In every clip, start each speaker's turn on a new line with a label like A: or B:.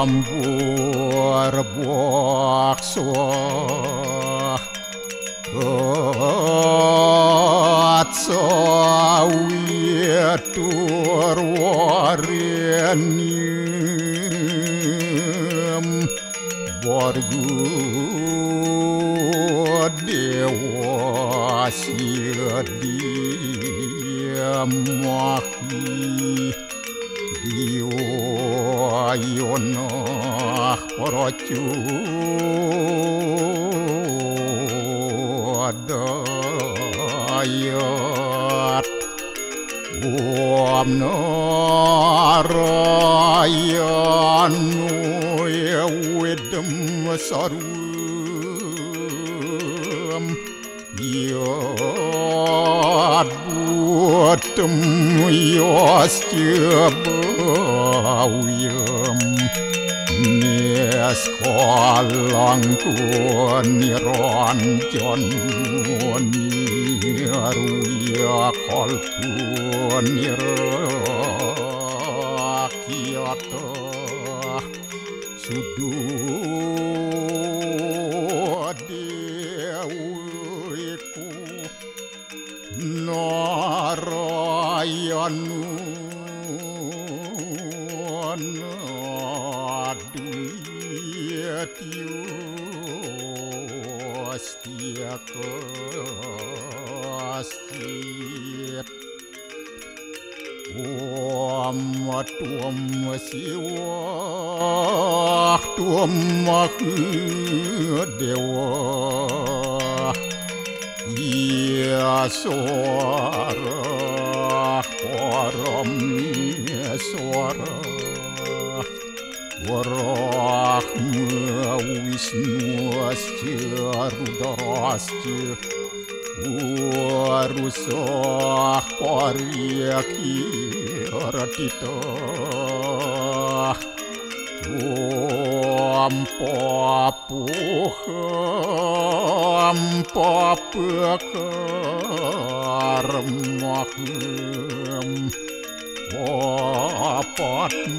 A: Ambur-bokso Atsawitur warenyem Borgu dewa sidiamahi Diwayonah porocu adayat Om narayanu ewedem sarum Yad buatem yasjabawiyam Neskalang niranjan niruya kalpu nirakyata sududewiku narayanu Astiakat Om Tuam Siwa Tuam Dewa Ia suara Param suara Warahma Wisnu Asya Rudrasya Warusah Paryakiratita Om Papuham Papakarmaham Papatnya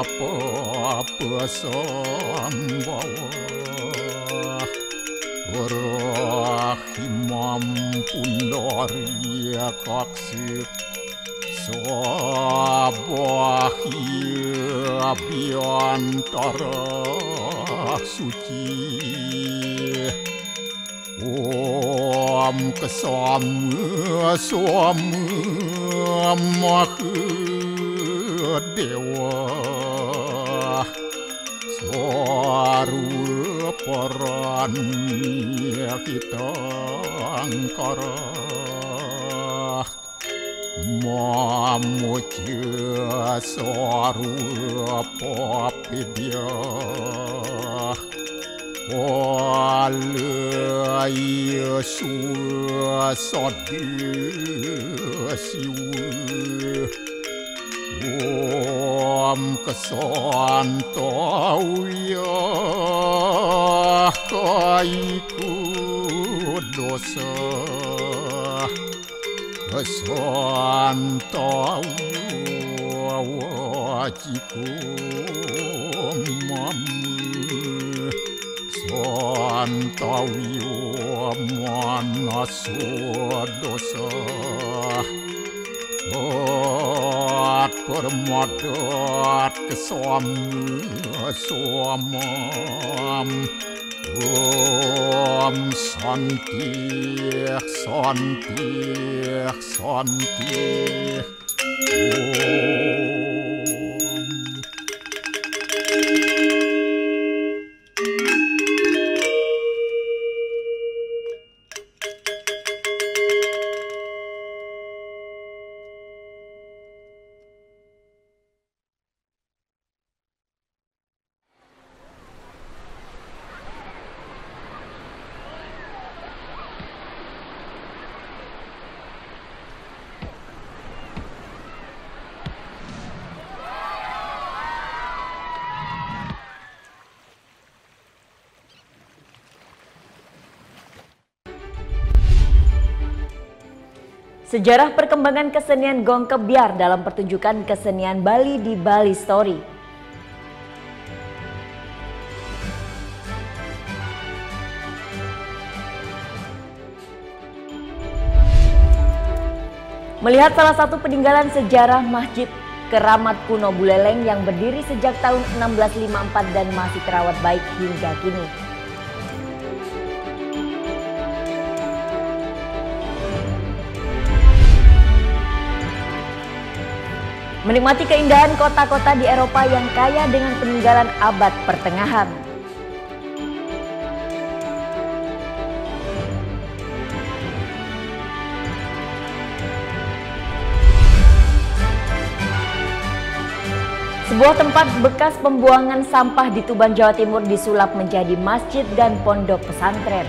A: Papasambhawa Rahimam Pundarya Kaksir Sabahya Abhyantara Suci Om Kesama Sama Mahadewa Swaru Paranya kita angkara Mamuja Swaru Papidya Walaya Suasadi Siwa Om Kesantauya Kaiku dosa Kesantauya Wajiku Mamu Santauya Manaswa dosa Permadat kesamam Om Santi Santi Santi
B: Sejarah perkembangan kesenian gong kebyar dalam pertunjukan kesenian Bali di Bali Story. Melihat salah satu peninggalan sejarah Masjid Keramat kuno Buleleng yang berdiri sejak tahun 1654 dan masih terawat baik hingga kini. Menikmati keindahan kota-kota di Eropa yang kaya dengan peninggalan abad pertengahan. Sebuah tempat bekas pembuangan sampah di Tuban, Jawa Timur disulap menjadi masjid dan pondok pesantren.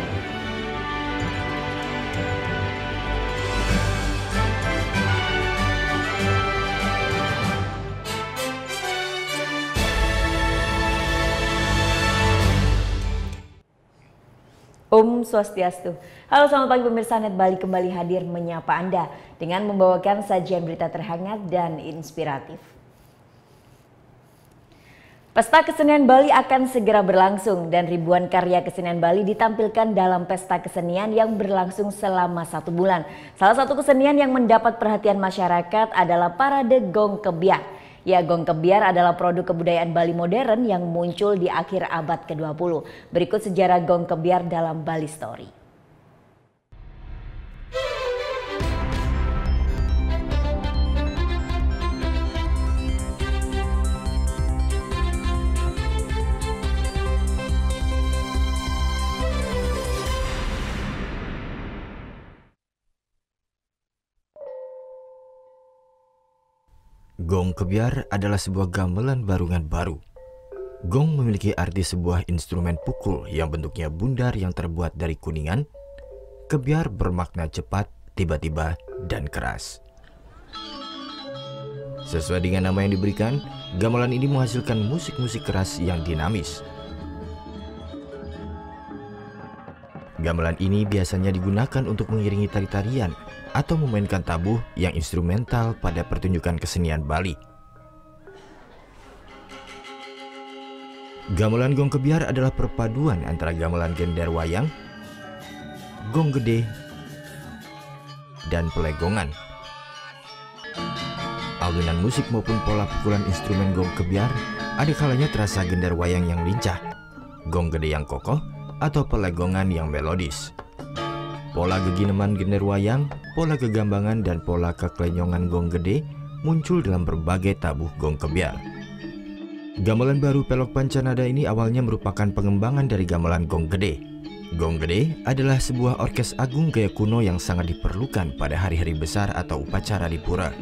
B: Om Swastiastu. Halo, selamat pagi pemirsa Net Bali, kembali hadir menyapa Anda dengan membawakan sajian berita terhangat dan inspiratif. Pesta Kesenian Bali akan segera berlangsung dan ribuan karya kesenian Bali ditampilkan dalam pesta kesenian yang berlangsung selama 1 bulan. Salah satu kesenian yang mendapat perhatian masyarakat adalah parade Gong Kebiar. Ya, Gong Kebiar adalah produk kebudayaan Bali modern yang muncul di akhir abad ke-20. Berikut sejarah Gong Kebiar dalam Bali Story.
C: Gong Kebiar adalah sebuah gamelan barungan baru. Gong memiliki arti sebuah instrumen pukul yang bentuknya bundar yang terbuat dari kuningan. Kebiar bermakna cepat, tiba-tiba, dan keras. Sesuai dengan nama yang diberikan, gamelan ini menghasilkan musik-musik keras yang dinamis. Gamelan ini biasanya digunakan untuk mengiringi tari-tarian atau memainkan tabuh yang instrumental pada pertunjukan kesenian Bali. Gamelan Gong Kebiar adalah perpaduan antara gamelan gender wayang, gong gede, dan pelegongan. Alunan musik maupun pola pukulan instrumen Gong Kebiar ada kalanya terasa gender wayang yang lincah, gong gede yang kokoh, atau pelegongan yang melodis. Pola gegineman gender wayang, pola kegambangan, dan pola keklenyongan gong gede muncul dalam berbagai tabuh Gong Kebiar. Gamelan baru Pelok Pancanada ini awalnya merupakan pengembangan dari gamelan Gong Gede. Gong Gede adalah sebuah orkes agung gaya kuno yang sangat diperlukan pada hari-hari besar atau upacara di pura.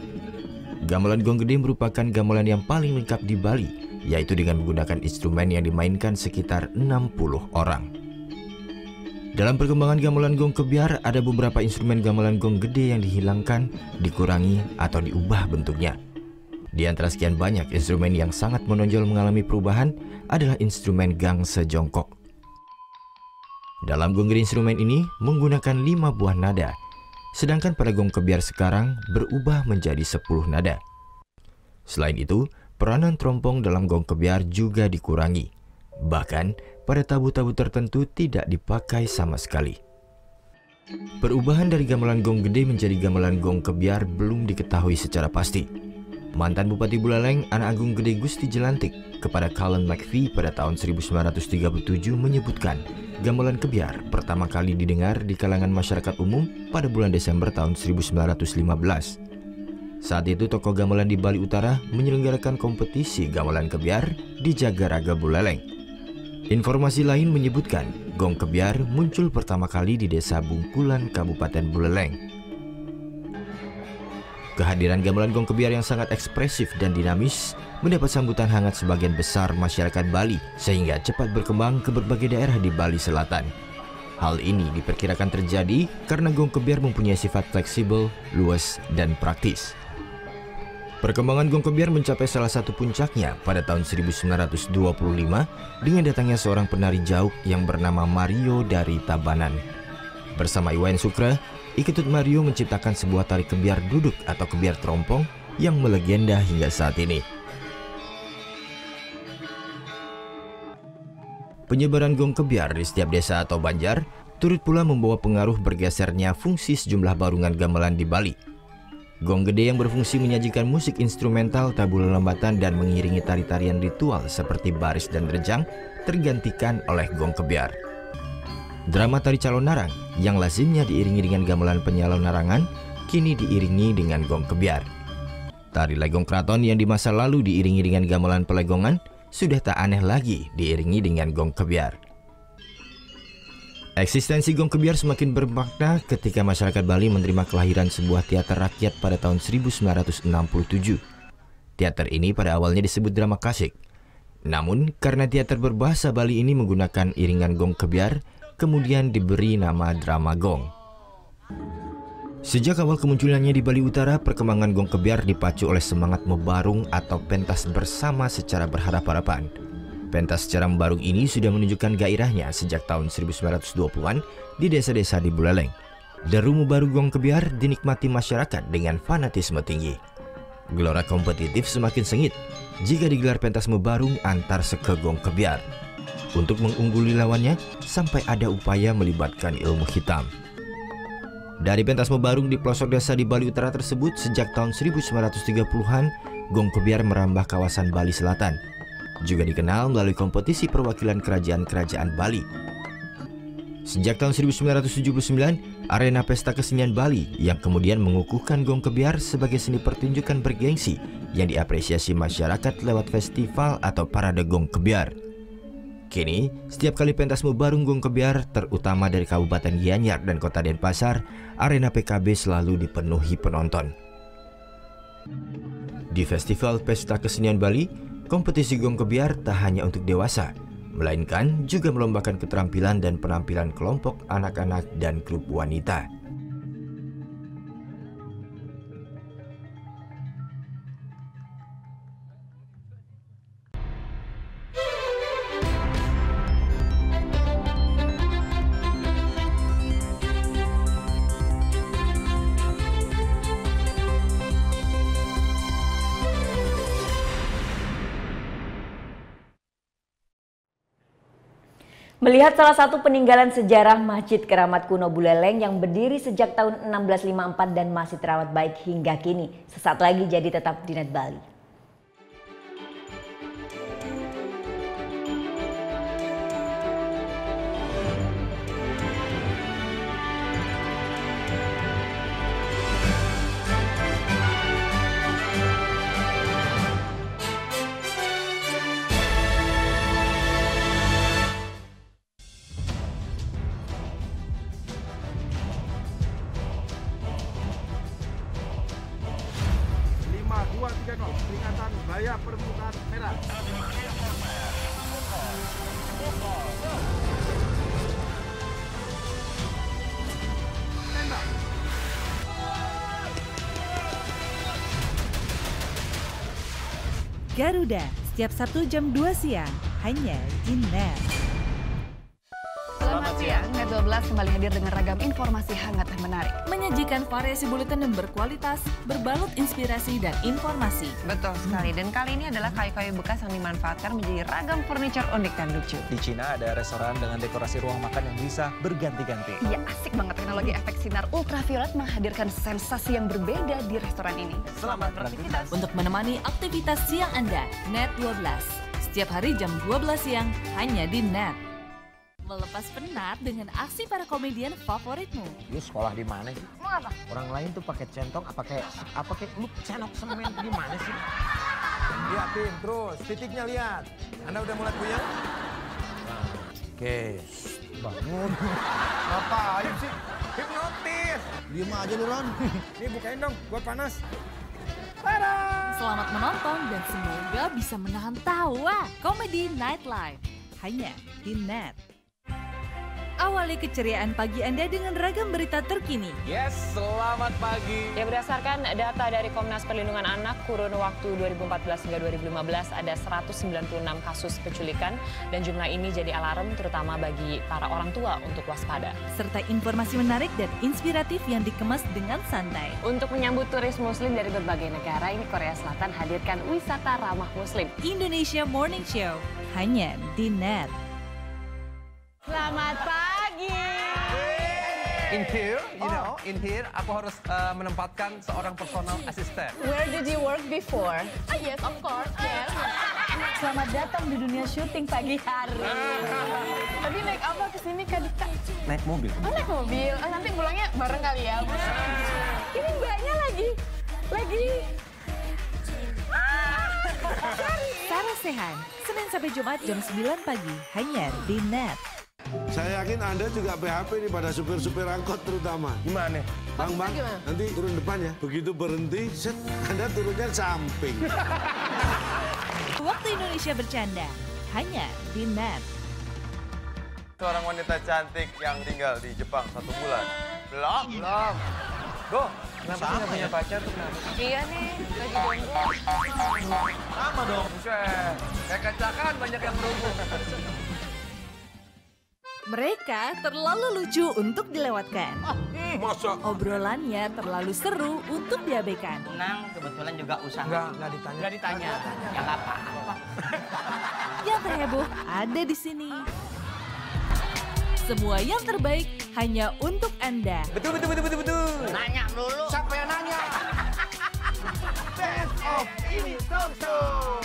C: Gamelan Gong Gede merupakan gamelan yang paling lengkap di Bali, yaitu dengan menggunakan instrumen yang dimainkan sekitar 60 orang. Dalam perkembangan gamelan Gong Kebiar, ada beberapa instrumen gamelan Gong Gede yang dihilangkan, dikurangi, atau diubah bentuknya. Di antara sekian banyak instrumen yang sangat menonjol mengalami perubahan adalah instrumen gang sejongkok. Dalam gong gede instrumen ini menggunakan 5 buah nada, sedangkan pada Gong Kebiar sekarang berubah menjadi 10 nada. Selain itu, peranan trompong dalam Gong Kebiar juga dikurangi. Bahkan, pada tabu-tabu tertentu tidak dipakai sama sekali. Perubahan dari gamelan Gong Gede menjadi gamelan Gong Kebiar belum diketahui secara pasti. Mantan Bupati Buleleng, Anak Agung Gede Gusti Jelantik, kepada Cullen McPhee pada tahun 1937 menyebutkan gamelan Kebiar pertama kali didengar di kalangan masyarakat umum pada bulan Desember tahun 1915. Saat itu tokoh gamelan di Bali Utara menyelenggarakan kompetisi gamelan Kebiar di Jagaraga Buleleng. Informasi lain menyebutkan Gong Kebiar muncul pertama kali di Desa Bungkulan, Kabupaten Buleleng. Kehadiran gamelan Gong Kebiar yang sangat ekspresif dan dinamis mendapat sambutan hangat sebagian besar masyarakat Bali sehingga cepat berkembang ke berbagai daerah di Bali Selatan. Hal ini diperkirakan terjadi karena Gong Kebiar mempunyai sifat fleksibel, luas, dan praktis. Perkembangan Gong Kebiar mencapai salah satu puncaknya pada tahun 1925 dengan datangnya seorang penari jauk yang bernama Mario dari Tabanan. Bersama Iwayan Sukra, Iketut Mario menciptakan sebuah tari kebiar duduk atau kebiar trompong yang melegenda hingga saat ini. Penyebaran Gong Kebiar di setiap desa atau banjar turut pula membawa pengaruh bergesernya fungsi sejumlah barungan gamelan di Bali. Gong gede yang berfungsi menyajikan musik instrumental, tabula lambatan, dan mengiringi tari-tarian ritual seperti baris dan rejang tergantikan oleh gong kebiar. Drama tari calon narang yang lazimnya diiringi dengan gamelan penyalon narangan kini diiringi dengan gong kebiar. Tari legong keraton yang di masa lalu diiringi dengan gamelan pelegongan sudah tak aneh lagi diiringi dengan gong kebiar. Eksistensi gong kebiar semakin bermakna ketika masyarakat Bali menerima kelahiran sebuah teater rakyat pada tahun 1967. Teater ini pada awalnya disebut drama klasik. Namun karena teater berbahasa Bali ini menggunakan iringan gong kebiar, kemudian diberi nama drama gong. Sejak awal kemunculannya di Bali Utara, perkembangan gong kebiar dipacu oleh semangat mebarung atau pentas bersama secara berharap-harapan. Pentas secara membarung ini sudah menunjukkan gairahnya sejak tahun 1920-an di desa-desa di Buleleng. Deru membaru gong kebiar dinikmati masyarakat dengan fanatisme tinggi. Gelora kompetitif semakin sengit jika digelar pentas membarung antar seke gong kebiar. Untuk mengungguli lawannya, sampai ada upaya melibatkan ilmu hitam. Dari pentas membarung di pelosok desa di Bali Utara tersebut, sejak tahun 1930-an, gong kebiar merambah kawasan Bali Selatan. Juga dikenal melalui kompetisi perwakilan kerajaan-kerajaan Bali. Sejak tahun 1979, arena pesta kesenian Bali yang kemudian mengukuhkan gong kebiar sebagai seni pertunjukan bergengsi yang diapresiasi masyarakat lewat festival atau parade gong kebiar. Kini, setiap kali pentas membarung gong kebiar, terutama dari Kabupaten Gianyar dan Kota Denpasar, arena PKB selalu dipenuhi penonton. Di Festival Pesta Kesenian Bali, kompetisi gong kebiar tak hanya untuk dewasa, melainkan juga melombakan keterampilan dan penampilan kelompok anak-anak dan grup wanita.
B: Melihat salah satu peninggalan sejarah Masjid Keramat Kuno Buleleng yang berdiri sejak tahun 1654 dan masih terawat baik hingga kini, sesaat lagi jadi tetap di Net Bali.
D: Peringatan Bahaya Permukaan Merah.
E: Garuda, setiap Sabtu jam 2 siang, hanya di Net.
F: Selamat siang, Net 12 kembali hadir dengan ragam informasi hangat dan menarik.
E: Menyajikan variasi buletin yang berkualitas, berbalut inspirasi dan informasi.
F: Betul sekali, dan kali ini adalah kayu-kayu bekas yang dimanfaatkan menjadi ragam furniture unik dan lucu.
G: Di Cina ada restoran dengan dekorasi ruang makan yang bisa berganti-ganti.
F: Iya, asik banget. Teknologi efek sinar ultraviolet menghadirkan sensasi yang berbeda di restoran ini. Selamat beraktivitas.
E: Untuk menemani aktivitas siang Anda, Net 12. Setiap hari jam 12 siang, hanya di Net. Melepas penat dengan aksi para komedian favoritmu.
H: Lu sekolah di mana sih?
F: Mau apa?
H: Orang lain tuh pakai centong, apa kayak lu cenok semen di mana sih?
D: Lihat Tim, terus titiknya lihat. Anda udah mulai puyeng? Oke, bangun. Ngapain sih? Hipnotis. Diem aja lu Ron. Nih bukain dong, gua panas.
E: Selamat menonton dan semoga bisa menahan tawa. Komedi Nightlife, hanya di Net. Awali keceriaan pagi Anda dengan ragam berita terkini.
G: Yes, selamat pagi.
I: Ya, berdasarkan data dari Komnas Perlindungan Anak, kurun waktu 2014 hingga 2015 ada 196 kasus penculikan dan jumlah ini jadi alarm terutama bagi para orang tua untuk waspada.
E: Serta informasi menarik dan inspiratif yang dikemas dengan santai.
I: Untuk menyambut turis muslim dari berbagai negara, ini Korea Selatan hadirkan wisata ramah muslim.
E: Indonesia Morning Show, hanya di Net.
I: Selamat pagi.
D: In here, in here, aku harus menempatkan seorang personal assistant.
F: Where did you work before? Yes, of course. Yes.
E: Selamat datang di dunia syuting pagi hari.
F: Tadi naik apa ke sini Kak Dika?
D: Naik mobil.
F: Oh, naik mobil. Nanti pulangnya bareng kali ya. Ini mbaknya lagi.
E: Sarah Sehan, Senin sampai Jumat jam 9 pagi, hanya di Net.
J: Saya yakin Anda juga PHP nih pada supir-supir angkot terutama.
D: Gimana?
J: Bang, nanti turun depan ya. Begitu berhenti, set, Anda turunnya samping.
E: Waktu Indonesia bercanda, hanya di Net.
K: Seorang wanita cantik yang tinggal di Jepang 1 bulan. Belum.
D: Go, kenapa sih nggak punya pacar tuh?
F: Iya nih, lagi jomblo.
K: Sama dong.
D: Buset, kayak kacakan banyak yang berhubung.
E: Mereka terlalu lucu untuk dilewatkan.
J: Masa?
E: Obrolannya terlalu seru untuk diabaikan.
H: Nang kebetulan juga usaha.
D: Nggak ditanya.
H: Ya nggak apa-apa.
E: Yang terheboh ada di sini. Semua yang terbaik hanya untuk Anda.
D: Betul.
H: Nanya dulu.
D: Siapa yang nanya? Best of ini talk show.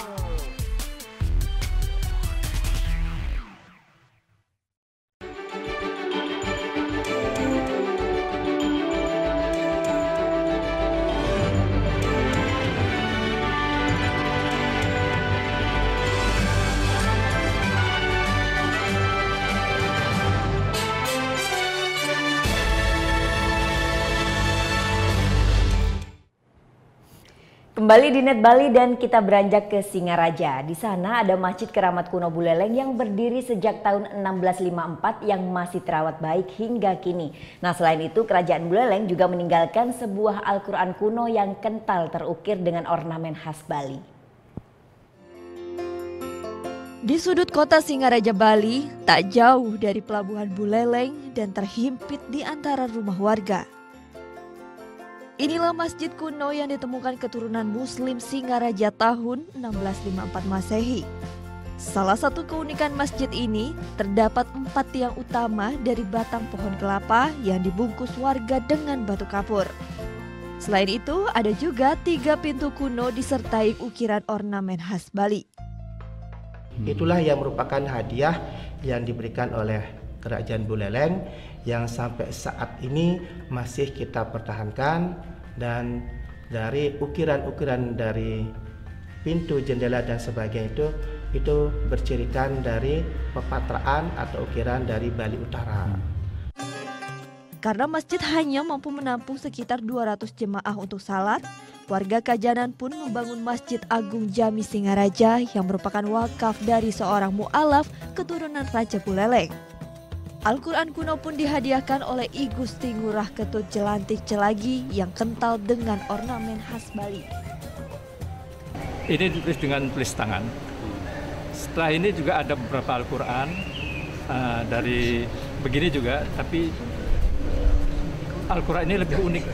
B: Kembali di Net Bali dan kita beranjak ke Singaraja. Di sana ada Masjid Keramat Kuno Buleleng yang berdiri sejak tahun 1654 yang masih terawat baik hingga kini. Nah, selain itu Kerajaan Buleleng juga meninggalkan sebuah Al-Quran kuno yang kental terukir dengan ornamen khas Bali.
L: Di sudut kota Singaraja, Bali, tak jauh dari Pelabuhan Buleleng dan terhimpit di antara rumah warga. Inilah masjid kuno yang ditemukan keturunan Muslim Singaraja tahun 1654 Masehi. Salah satu keunikan masjid ini, terdapat 4 tiang utama dari batang pohon kelapa yang dibungkus warga dengan batu kapur. Selain itu, ada juga 3 pintu kuno disertai ukiran ornamen khas Bali.
M: Itulah yang merupakan hadiah yang diberikan oleh Kerajaan Buleleng yang sampai saat ini masih kita pertahankan, dan dari ukiran-ukiran dari pintu, jendela dan sebagainya itu bercirikan dari pepatraan atau ukiran dari Bali Utara.
L: Karena masjid hanya mampu menampung sekitar 200 jemaah untuk salat, warga Kajanan pun membangun Masjid Agung Jami Singaraja yang merupakan wakaf dari seorang mu'alaf keturunan Raja Buleleng. Al-Quran kuno pun dihadiahkan oleh I Gusti Ngurah Ketut Jelantik Celagi yang kental dengan ornamen khas Bali.
N: Ini ditulis dengan tulis tangan. Setelah ini juga ada beberapa Al-Quran dari begini juga, tapi Al-Quran ini lebih unik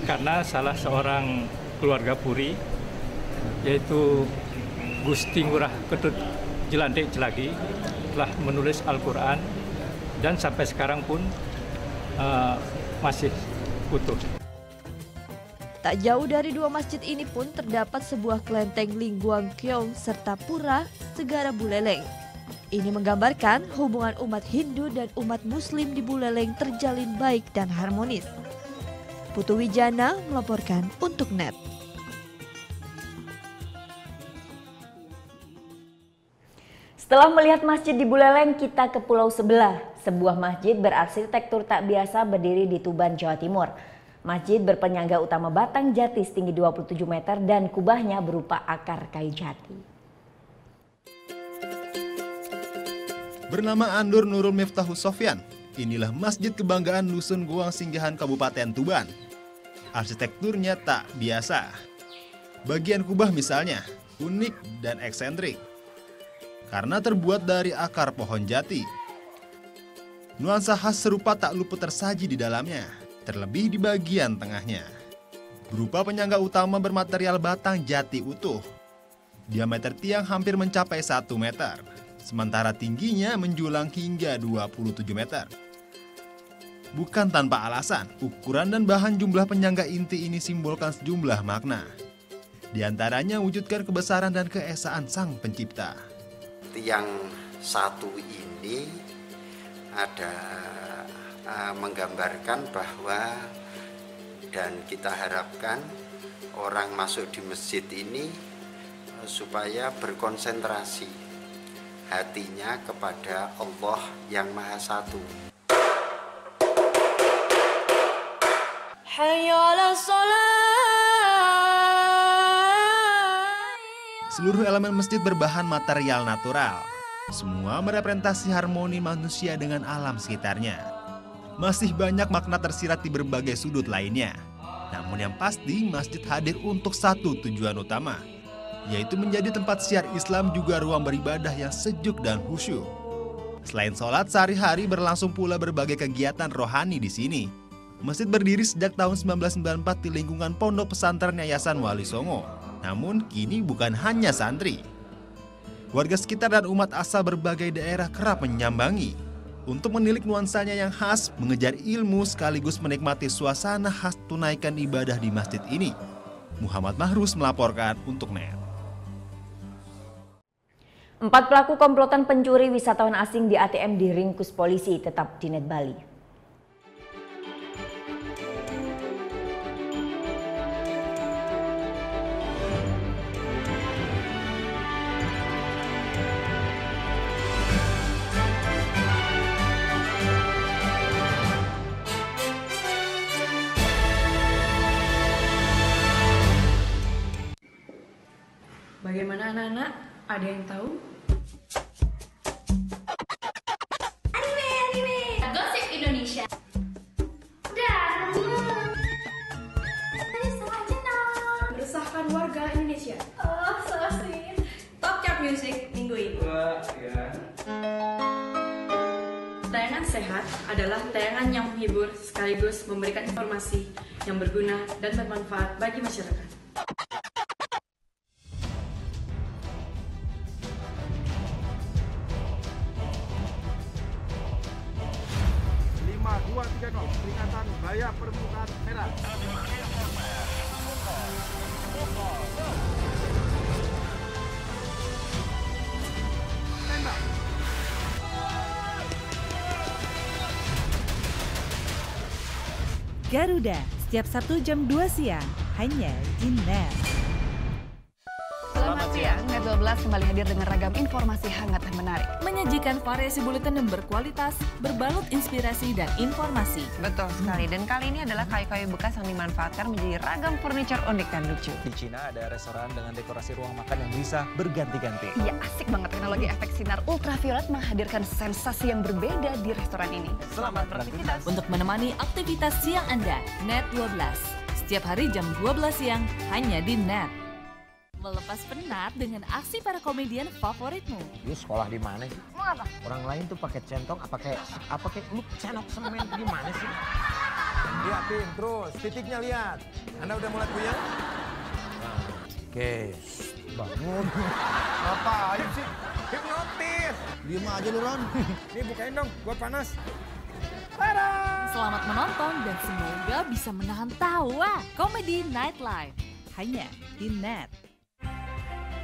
N: karena salah seorang keluarga Puri, yaitu Gusti Ngurah Ketut Jelantik Celagi, telah menulis Al-Quran dan sampai sekarang pun masih utuh.
L: Tak jauh dari 2 masjid ini pun terdapat sebuah kelenteng Lingguang Kyong serta pura Segara Buleleng. Ini menggambarkan hubungan umat Hindu dan umat Muslim di Buleleng terjalin baik dan harmonis. Putu Wijana melaporkan untuk Net.
B: Setelah melihat masjid di Buleleng, kita ke pulau sebelah. Sebuah masjid berarsitektur tak biasa berdiri di Tuban, Jawa Timur. Masjid berpenyangga utama batang jati setinggi 27 meter dan kubahnya berupa akar kayu jati.
O: Bernama Andur Nurul Miftahus Sofyan, inilah masjid kebanggaan Dusun Guang Singgahan Kabupaten Tuban. Arsitekturnya tak biasa. Bagian kubah misalnya unik dan eksentrik karena terbuat dari akar pohon jati. Nuansa khas serupa tak luput tersaji di dalamnya, terlebih di bagian tengahnya. Berupa penyangga utama bermaterial batang jati utuh. Diameter tiang hampir mencapai 1 meter, sementara tingginya menjulang hingga 27 meter. Bukan tanpa alasan, ukuran dan bahan jumlah penyangga inti ini simbolkan sejumlah makna. Di antaranya wujudkan kebesaran dan keesaan Sang Pencipta.
P: Yang satu ini ada menggambarkan bahwa dan kita harapkan orang masuk di masjid ini supaya berkonsentrasi hatinya kepada Allah yang Maha Satu.
O: Seluruh elemen masjid berbahan material natural. Semua merepresentasi harmoni manusia dengan alam sekitarnya. Masih banyak makna tersirat di berbagai sudut lainnya. Namun yang pasti masjid hadir untuk satu tujuan utama, yaitu menjadi tempat syiar Islam juga ruang beribadah yang sejuk dan khusyuk. Selain sholat, sehari-hari berlangsung pula berbagai kegiatan rohani di sini. Masjid berdiri sejak tahun 1994 di lingkungan Pondok Pesantren Yayasan Wali Songo. Namun kini bukan hanya santri. Warga sekitar dan umat asal berbagai daerah kerap menyambangi untuk menilik nuansanya yang khas, mengejar ilmu sekaligus menikmati suasana khas tunaikan ibadah di masjid ini. Muhammad Mahrus melaporkan untuk NET.
B: 4 pelaku komplotan pencuri wisatawan asing di ATM diringkus polisi, tetap di NET Bali.
Q: Bagaimana anak-anak? Ada yang tahu?
R: Anime. Gosip Indonesia.
Q: Meresahkan warga Indonesia.
R: Oh, so sweet.
Q: Top chart music minggu ini. Tayangan sehat adalah tayangan yang menghibur sekaligus memberikan informasi yang berguna dan bermanfaat bagi masyarakat.
D: 5, 2, 3, 0. Peringatan bahaya permukaan merah. Tembak.
E: Garuda, setiap Sabtu jam 2 siang, hanya di NET.
F: Selamat siang, NET 12 kembali hadir dengan ragam informasi hangat dan menarik.
E: Menyajikan variasi buletin yang berkualitas, berbalut inspirasi dan informasi.
S: Betul sekali, dan kali ini adalah kayu-kayu bekas yang dimanfaatkan menjadi ragam furniture unik dan lucu.
G: Di Cina ada restoran dengan dekorasi ruang makan yang bisa berganti-ganti.
F: Iya, asik banget. Teknologi efek sinar ultraviolet menghadirkan sensasi yang berbeda di restoran ini.
S: Selamat beraktivitas.
E: Untuk menemani aktivitas siang Anda, NET 12. Setiap hari jam 12 siang, hanya di NET. Melepas penat dengan aksi para komedian favoritmu.
H: Lu sekolah di mana sih?
F: Mau apa?
H: Orang lain tuh pakai centong, apa kayak lu senok semen gimana sih?
D: Lihat Pin, terus titiknya lihat. Anda udah mulai puyeng? Oke, bangun. Ngapain sih? Hipnotis. Diem aja lu, Ron. Nih bukain dong, gua panas.
E: Selamat menonton dan semoga bisa menahan tawa komedi Nightlife. Hanya di NET.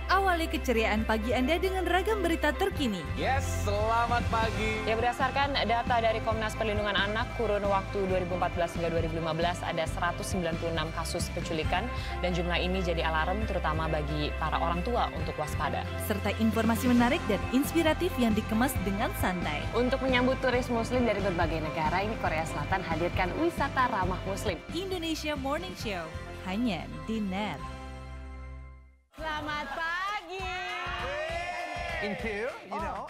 E: Awali keceriaan pagi Anda dengan ragam berita terkini.
G: Yes, selamat pagi.
I: Ya, berdasarkan data dari Komnas Perlindungan Anak, kurun waktu 2014 hingga 2015 ada 196 kasus penculikan dan jumlah ini jadi alarm terutama bagi para orang tua untuk waspada.
E: Serta informasi menarik dan inspiratif yang dikemas dengan santai.
S: Untuk menyambut turis muslim dari berbagai negara, ini Korea Selatan hadirkan wisata ramah muslim.
E: Indonesia Morning Show, hanya di NET.
S: Selamat pagi.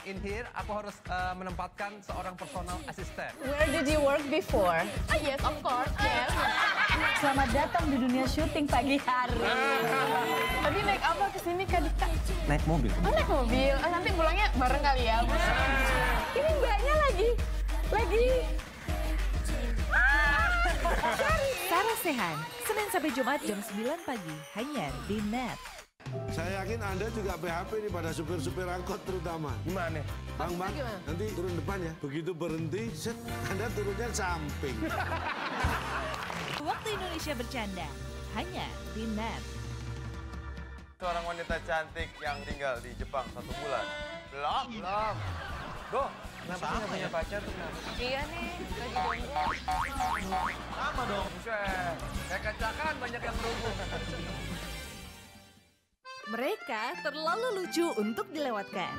G: In here, aku harus menempatkan seorang personal assistant.
F: Where did you work before? Yes, of course. Yes. Selamat datang di dunia syuting pagi hari. Tadi naik apa kesini Kak Dika?
G: Naik mobil.
F: Oh, naik mobil. Nanti pulangnya bareng kali ya. Ini mbaknya lagi.
E: Sarah Sehan, Senin sampai Jumat jam 9 pagi, hanya di NET.
J: Saya yakin Anda juga PHP nih pada supir-supir angkot terutama.
D: Gimana?
J: Bang, nanti turun depan ya. Begitu berhenti, set, Anda turunnya samping.
E: Waktu Indonesia bercanda, hanya di Net.
K: Seorang wanita cantik yang tinggal di Jepang 1 bulan. Belum. Go.
D: Kenapa sih nggak punya pacar tuh?
S: Iya nih, lagi jomblo.
G: Sama dong. Buset. Kayak kacakan banyak yang berhubung.
E: Mereka terlalu lucu untuk dilewatkan.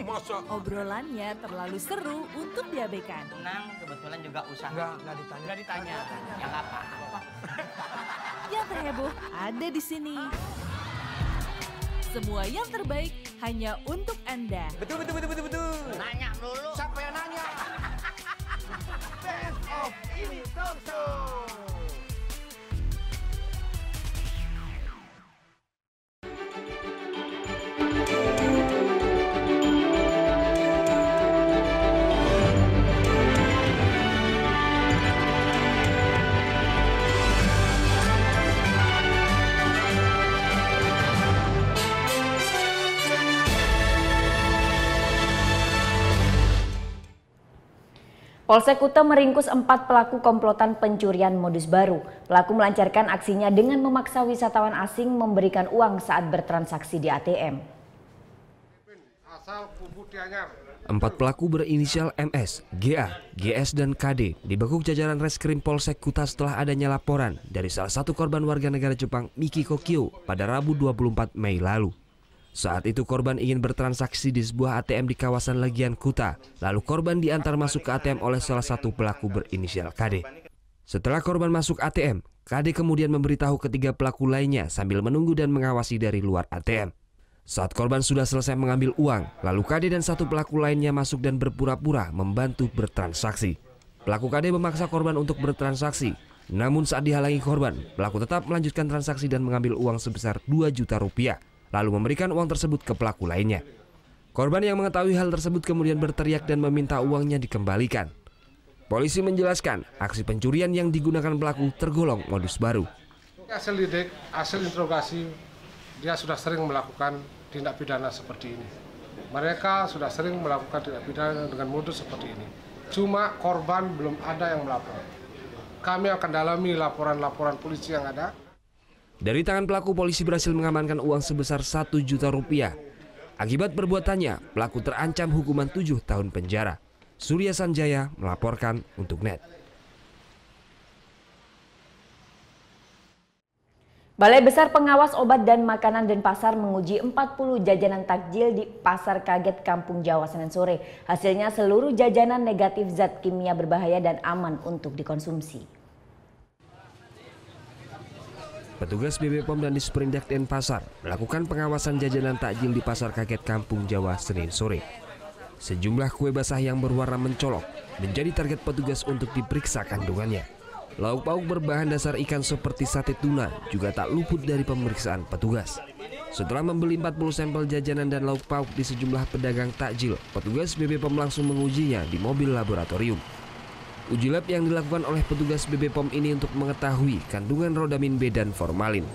D: Masa?
E: Obrolannya terlalu seru untuk diabaikan.
H: Tenang, kebetulan juga usaha.
D: Nggak ditanya.
H: Nggak ditanya. Ya nggak apa-apa.
E: Yang terheboh ada di sini. Semua yang terbaik hanya untuk Anda.
D: Betul.
H: Nanya dulu.
D: Siapa yang nanya? Best of Ini Talk Show.
B: Polsek Kuta meringkus 4 pelaku komplotan pencurian modus baru. Pelaku melancarkan aksinya dengan memaksa wisatawan asing memberikan uang saat bertransaksi di ATM.
T: 4 pelaku berinisial MS, GA, GS, dan KD dibekuk jajaran Reskrim Polsek Kuta setelah adanya laporan dari salah satu korban warga negara Jepang, Miki Kokyo, pada Rabu 24 Mei lalu. Saat itu korban ingin bertransaksi di sebuah ATM di kawasan Legian Kuta. Lalu korban diantar masuk ke ATM oleh salah satu pelaku berinisial KD. Setelah korban masuk ATM, KD kemudian memberitahu ketiga pelaku lainnya sambil menunggu dan mengawasi dari luar ATM. Saat korban sudah selesai mengambil uang, lalu KD dan satu pelaku lainnya masuk dan berpura-pura membantu bertransaksi. Pelaku KD memaksa korban untuk bertransaksi. Namun saat dihalangi korban, pelaku tetap melanjutkan transaksi dan mengambil uang sebesar 2 juta rupiah. Lalu memberikan uang tersebut ke pelaku lainnya. Korban yang mengetahui hal tersebut kemudian berteriak dan meminta uangnya dikembalikan. Polisi menjelaskan aksi pencurian yang digunakan pelaku tergolong modus baru.
U: Hasil lidik, hasil interogasi, dia sudah sering melakukan tindak pidana seperti ini. Mereka sudah sering melakukan tindak pidana dengan modus seperti ini. Cuma korban belum ada yang melapor. Kami akan dalami laporan-laporan polisi yang ada.
T: Dari tangan pelaku, polisi berhasil mengamankan uang sebesar 1 juta rupiah. Akibat perbuatannya, pelaku terancam hukuman 7 tahun penjara. Surya Sanjaya melaporkan untuk Net.
B: Balai Besar Pengawas Obat dan Makanan Denpasar menguji 40 jajanan takjil di Pasar Kaget Kampung Jawa Senin sore. Hasilnya seluruh jajanan negatif zat kimia berbahaya dan aman untuk dikonsumsi.
T: Petugas BB POM dan Disperindak Denpasar melakukan pengawasan jajanan takjil di Pasar Kaget Kampung Jawa Senin sore. Sejumlah kue basah yang berwarna mencolok menjadi target petugas untuk diperiksa kandungannya. Lauk pauk berbahan dasar ikan seperti sate tuna juga tak luput dari pemeriksaan petugas. Setelah membeli 40 sampel jajanan dan lauk pauk di sejumlah pedagang takjil, petugas BB POM langsung mengujinya di mobil laboratorium. Uji lab yang dilakukan oleh petugas BB POM ini untuk mengetahui kandungan rodamin B dan formalin.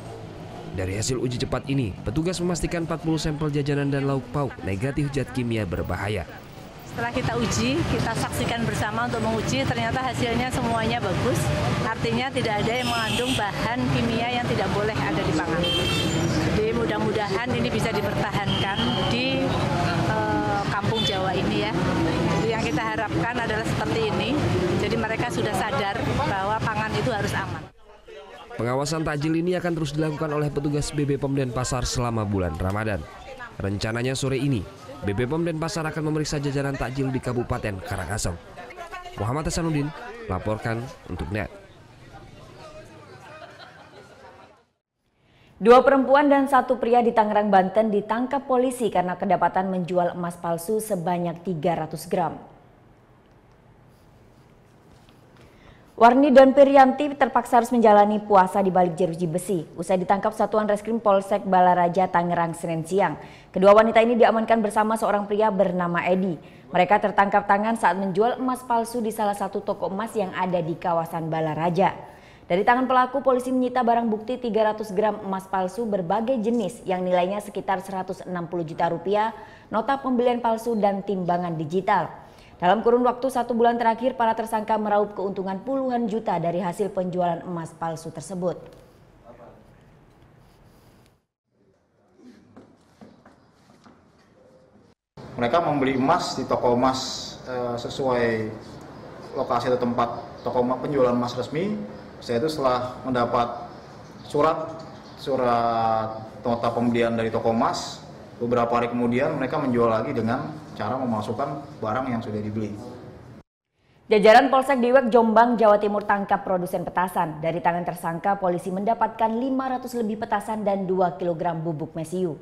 T: Dari hasil uji cepat ini, petugas memastikan 40 sampel jajanan dan lauk pauk negatif zat kimia berbahaya.
F: Setelah kita uji, kita saksikan bersama untuk menguji, ternyata hasilnya semuanya bagus. Artinya tidak ada yang mengandung bahan kimia yang tidak boleh ada di pangan. Jadi mudah-mudahan ini bisa dipertahankan di kampung Jawa ini ya. Jadi yang kita harapkan adalah seperti ini. Jadi mereka sudah sadar bahwa pangan itu harus aman.
T: Pengawasan takjil ini akan terus dilakukan oleh petugas BB POM Denpasar selama bulan Ramadan. Rencananya sore ini, BB POM Denpasar akan memeriksa jajanan takjil di Kabupaten Karangasem. Muhammad Hasanuddin laporkan untuk Net.
B: 2 perempuan dan 1 pria di Tangerang, Banten ditangkap polisi karena kedapatan menjual emas palsu sebanyak 300 gram. Warni dan Pirianti terpaksa harus menjalani puasa di balik jeruji besi usai ditangkap Satuan Reskrim Polsek Balaraja Tangerang Senin siang. Kedua wanita ini diamankan bersama seorang pria bernama Edi. Mereka tertangkap tangan saat menjual emas palsu di salah satu toko emas yang ada di kawasan Balaraja. Dari tangan pelaku, polisi menyita barang bukti 300 gram emas palsu berbagai jenis yang nilainya sekitar 160 juta rupiah, nota pembelian palsu dan timbangan digital. Dalam kurun waktu 1 bulan terakhir, para tersangka meraup keuntungan puluhan juta dari hasil penjualan emas palsu tersebut.
A: Mereka membeli emas di toko emas sesuai lokasi atau tempat toko penjualan emas resmi. Setelah mendapat surat nota pembelian dari toko emas, beberapa hari kemudian mereka menjual lagi dengan cara memasukkan barang yang sudah dibeli.
B: Jajaran Polsek Diwek Jombang, Jawa Timur tangkap produsen petasan. Dari tangan tersangka, polisi mendapatkan 500 lebih petasan dan 2 kg bubuk mesiu.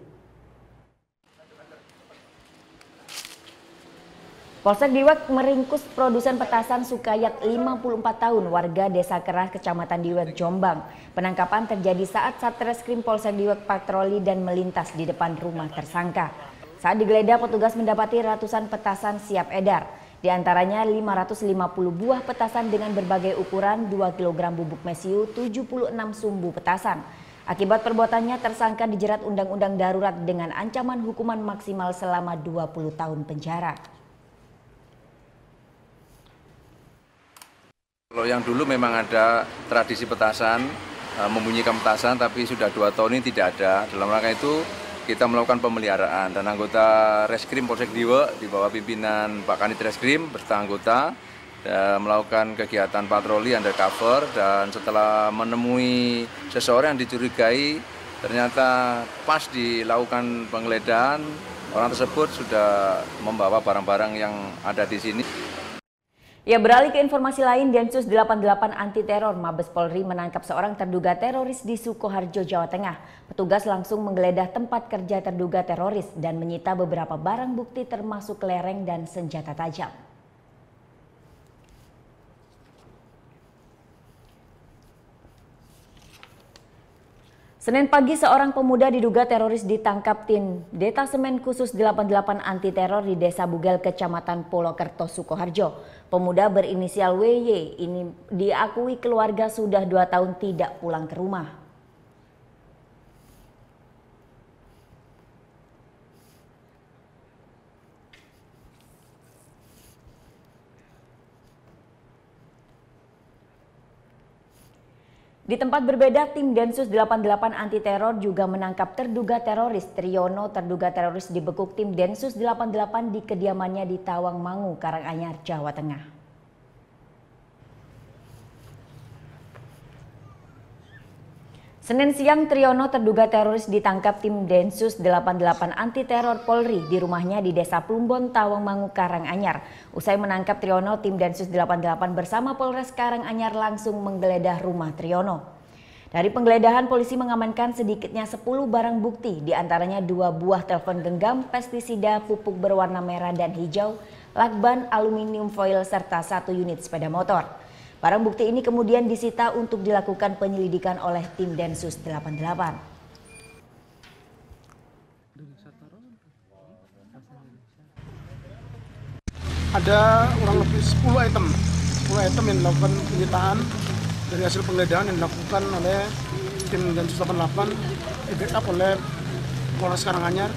B: Polsek Diwek meringkus produsen petasan Sukayat 54 tahun warga Desa Keras, Kecamatan Diwek, Jombang. Penangkapan terjadi saat Satreskrim Polsek Diwek patroli dan melintas di depan rumah tersangka. Saat digeledah, petugas mendapati ratusan petasan siap edar. Di antaranya 550 buah petasan dengan berbagai ukuran, 2 kg bubuk mesiu, 76 sumbu petasan. Akibat perbuatannya, tersangka dijerat Undang-Undang Darurat dengan ancaman hukuman maksimal selama 20 tahun penjara.
V: Kalau yang dulu memang ada tradisi petasan, membunyikan petasan, tapi sudah 2 tahun ini tidak ada. Dalam rangka itu kita melakukan pemeliharaan dan anggota Reskrim Polsek Diwek di bawah pimpinan Pak Kanit Reskrim beserta anggota melakukan kegiatan patroli undercover, dan setelah menemui seseorang yang dicurigai, ternyata pas dilakukan penggeledahan, orang tersebut sudah membawa barang-barang yang ada di sini.
B: Ya, beralih ke informasi lain, Densus 88 Anti Teror Mabes Polri menangkap seorang terduga teroris di Sukoharjo, Jawa Tengah. Petugas langsung menggeledah tempat kerja terduga teroris dan menyita beberapa barang bukti termasuk kelereng dan senjata tajam. Senin pagi, seorang pemuda diduga teroris ditangkap tim Detasemen Khusus 88 Anti Teror di Desa Bugel, Kecamatan Polokerto, Sukoharjo. Pemuda berinisial WY ini diakui keluarga sudah 2 tahun tidak pulang ke rumah. Di tempat berbeda, tim Densus 88 Anti Teror juga menangkap terduga teroris Triyono. Terduga teroris dibekuk tim Densus 88 di kediamannya di Tawangmangu, Karanganyar, Jawa Tengah. Senin siang, Triyono terduga teroris ditangkap tim Densus 88 Anti Teror Polri di rumahnya di Desa Plumbon, Tawangmangu, Karanganyar. Usai menangkap Triyono, tim Densus 88 bersama Polres Karanganyar langsung menggeledah rumah Triyono. Dari penggeledahan, polisi mengamankan sedikitnya 10 barang bukti, diantaranya 2 buah telepon genggam, pestisida, pupuk berwarna merah dan hijau, lakban, aluminium foil, serta 1 unit sepeda motor. Barang bukti ini kemudian disita untuk dilakukan penyelidikan oleh tim Densus 88.
U: Ada kurang lebih 10 item yang dilakukan penyitaan dari hasil penggeledahan yang dilakukan oleh tim Densus 88, di-backup oleh Polres Karanganyar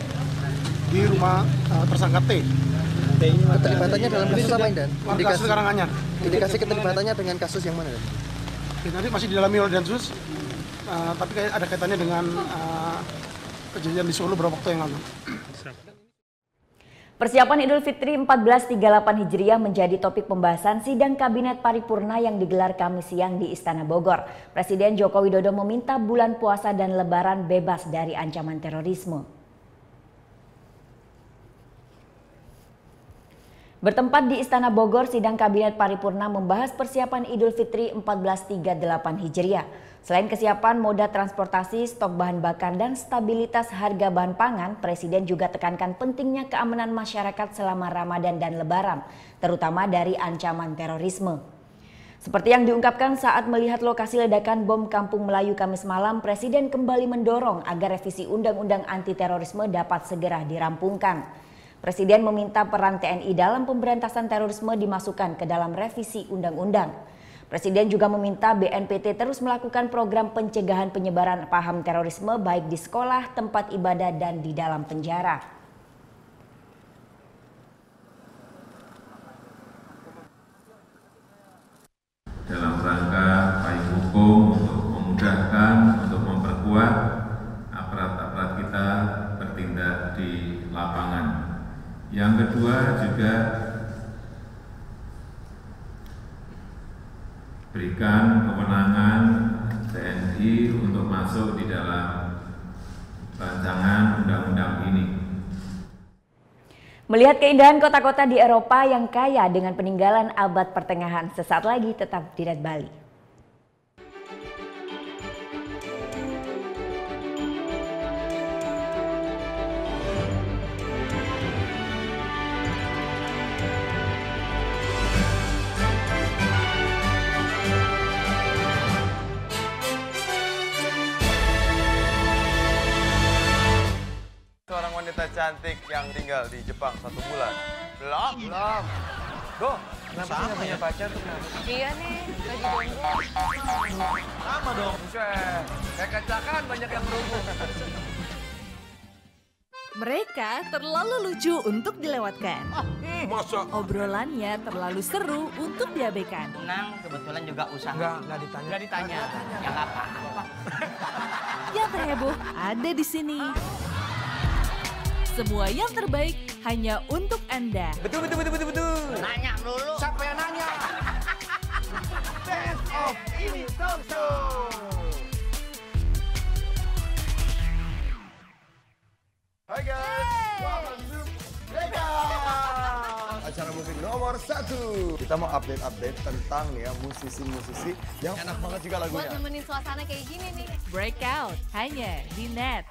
U: di rumah tersangka T.
W: Keterlibatannya dalam kasus apa, Dan?
U: Indikasi Karanganyar.
W: Indikasi keterlibatannya dengan kasus yang mana, Dan?
U: Nanti masih didalami oleh Densus, tapi ada kaitannya dengan kejadian di Solo beberapa waktu yang lalu.
B: Persiapan Idul Fitri 1438 Hijriah menjadi topik pembahasan sidang Kabinet Paripurna yang digelar Kamis siang di Istana Bogor. Presiden Joko Widodo meminta bulan puasa dan Lebaran bebas dari ancaman terorisme. Bertempat di Istana Bogor, sidang Kabinet Paripurna membahas persiapan Idul Fitri 1438 Hijriah. Selain kesiapan moda transportasi, stok bahan bakar, dan stabilitas harga bahan pangan, Presiden juga tekankan pentingnya keamanan masyarakat selama Ramadan dan Lebaran, terutama dari ancaman terorisme. Seperti yang diungkapkan saat melihat lokasi ledakan bom Kampung Melayu Kamis malam, Presiden kembali mendorong agar revisi Undang-Undang Anti-Terorisme dapat segera dirampungkan. Presiden meminta peran TNI dalam pemberantasan terorisme dimasukkan ke dalam revisi undang-undang. Presiden juga meminta BNPT terus melakukan program pencegahan penyebaran paham terorisme baik di sekolah, tempat ibadah, dan di dalam penjara.
C: Dalam rangka payung hukum untuk memudahkan, untuk memperkuat aparat-aparat kita bertindak di lapangan. Yang kedua juga berikan kewenangan TNI untuk masuk di dalam rancangan undang-undang ini.
B: Melihat keindahan kota-kota di Eropa yang kaya dengan peninggalan abad pertengahan, sesaat lagi tetap di Net Bali.
K: Seorang wanita cantik yang tinggal di Jepang 1 bulan. Belum. Doh, kenapa sih nggak punya pacar tuh kenapa?
S: Iya nih, lagi nunggu.
K: Sama dong. Buset, kayak kacakan banyak yang nunggu.
E: Mereka terlalu lucu untuk dilewatkan.
D: Masa?
E: Obrolannya terlalu seru untuk diabaikan.
H: Nang kebetulan juga usaha.
D: Nggak ditanya.
H: Ya nggak apa-apa.
E: Yang terheboh ada di sini. Semua yang terbaik hanya untuk Anda.
K: Betul.
H: Nanya dulu.
D: Siapa yang nanya? Best of ini talk show.
K: Hai guys, welcome to Vegas.
D: Acara musik nomor 1. Kita mau update tentang nih ya musisi-musisi yang enak banget juga lagunya.
S: Buat nemenin suasana kayak gini nih.
E: Breakout hanya di Net.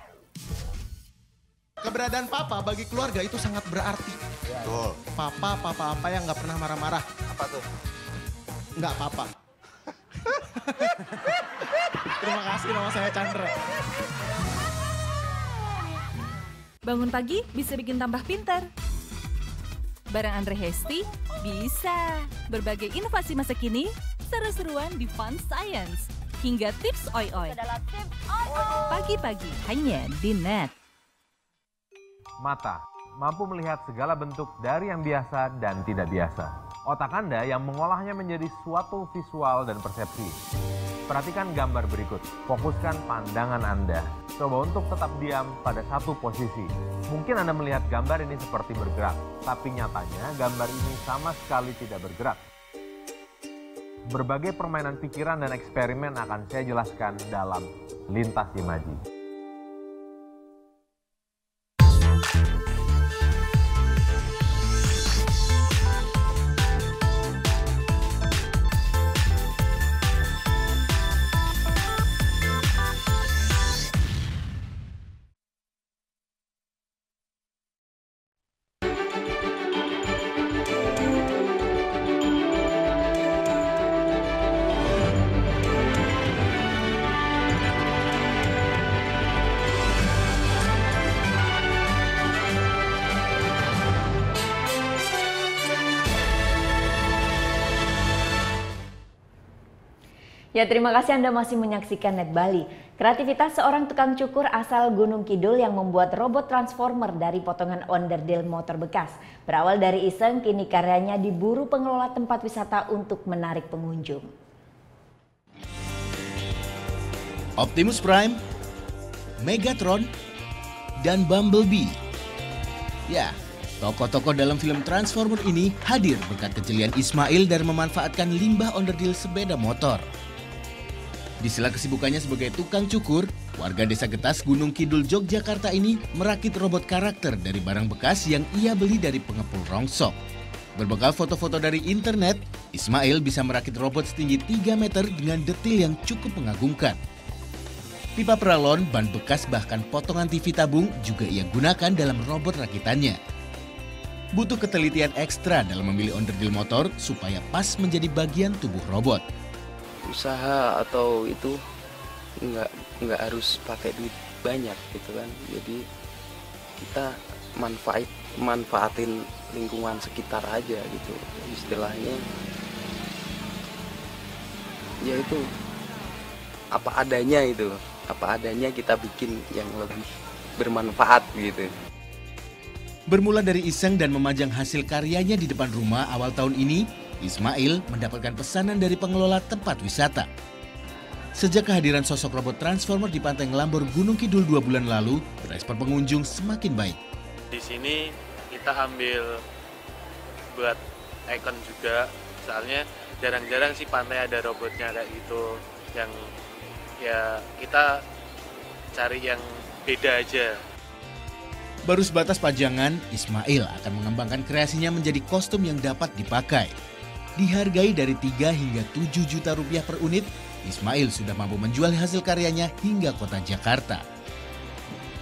M: Keberadaan papa bagi keluarga itu sangat berarti.
D: Betul.
M: Papa apa yang nggak pernah marah-marah.
D: Apa tuh?
M: Nggak papa. Terima kasih, nama saya Chandra.
E: Bangun pagi bisa bikin tambah pintar. Bareng Andre Hesti bisa. Berbagai inovasi masa kini, seru-seruan di Fun Science. Hingga tips oi-oi. Pagi-pagi hanya di Net.
N: Mata mampu melihat segala bentuk dari yang biasa dan tidak biasa. Otak Anda yang mengolahnya menjadi suatu visual dan persepsi. Perhatikan gambar berikut. Fokuskan pandangan Anda. Coba untuk tetap diam pada satu posisi. Mungkin Anda melihat gambar ini seperti bergerak, tapi nyatanya gambar ini sama sekali tidak bergerak. Berbagai permainan pikiran dan eksperimen akan saya jelaskan dalam Lintas Imaji.
B: Ya, terima kasih Anda masih menyaksikan Net Bali. Kreativitas seorang tukang cukur asal Gunung Kidul yang membuat robot transformer dari potongan onderdil motor bekas. Berawal dari iseng, kini karyanya diburu pengelola tempat wisata untuk menarik pengunjung.
X: Optimus Prime, Megatron, dan Bumblebee. Ya, tokoh-tokoh dalam film Transformer ini hadir berkat kejelian Ismail dan memanfaatkan limbah onderdil sepeda motor. Di sela kesibukannya sebagai tukang cukur, warga Desa Getas, Gunung Kidul, Yogyakarta ini merakit robot karakter dari barang bekas yang ia beli dari pengepul rongsok. Berbekal foto-foto dari internet, Ismail bisa merakit robot setinggi 3 meter dengan detil yang cukup mengagumkan. Pipa peralon, ban bekas bahkan potongan TV tabung juga ia gunakan dalam robot rakitannya. Butuh ketelitian ekstra dalam memilih onderdil motor supaya pas menjadi bagian tubuh robot.
Y: Usaha atau itu nggak harus pakai duit banyak gitu kan, jadi kita manfaatin lingkungan sekitar aja gitu istilahnya. ya itu apa adanya itu, apa adanya kita bikin yang lebih bermanfaat gitu.
X: Bermula dari iseng dan memajang hasil karyanya di depan rumah awal tahun ini, Ismail mendapatkan pesanan dari pengelola tempat wisata. Sejak kehadiran sosok robot Transformer di Pantai Ngelambur Gunung Kidul 2 bulan lalu, respon pengunjung semakin baik.
L: Di sini kita ambil buat ikon juga, soalnya jarang-jarang sih pantai ada robotnya kayak gitu, yang ya kita cari yang beda aja.
X: Baru sebatas pajangan, Ismail akan mengembangkan kreasinya menjadi kostum yang dapat dipakai. Dihargai dari 3 hingga 7 juta rupiah per unit, Ismail sudah mampu menjual hasil karyanya hingga kota Jakarta.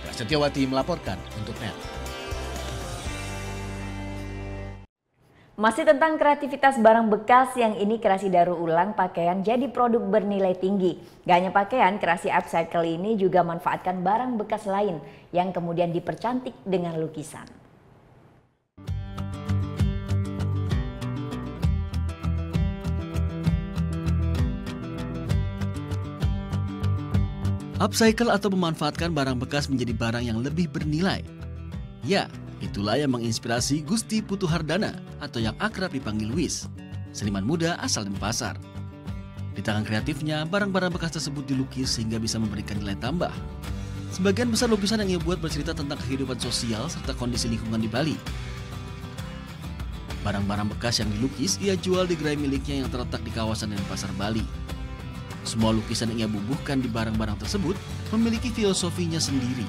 X: Prasetyawati melaporkan untuk NET.
B: Masih tentang kreativitas barang bekas, yang ini kreasi daur ulang pakaian jadi produk bernilai tinggi. Gak hanya pakaian, kreasi upcycle ini juga manfaatkan barang bekas lain yang kemudian dipercantik dengan lukisan.
X: Upcycle atau memanfaatkan barang bekas menjadi barang yang lebih bernilai. Ya, itulah yang menginspirasi Gusti Putu Hardana atau yang akrab dipanggil Wis, seniman muda asal Denpasar. Di tangan kreatifnya, barang-barang bekas tersebut dilukis sehingga bisa memberikan nilai tambah. Sebagian besar lukisan yang ia buat bercerita tentang kehidupan sosial serta kondisi lingkungan di Bali. Barang-barang bekas yang dilukis ia jual di gerai miliknya yang terletak di kawasan Denpasar, Bali. Semua lukisan yang ia bubuhkan di barang-barang tersebut memiliki filosofinya sendiri.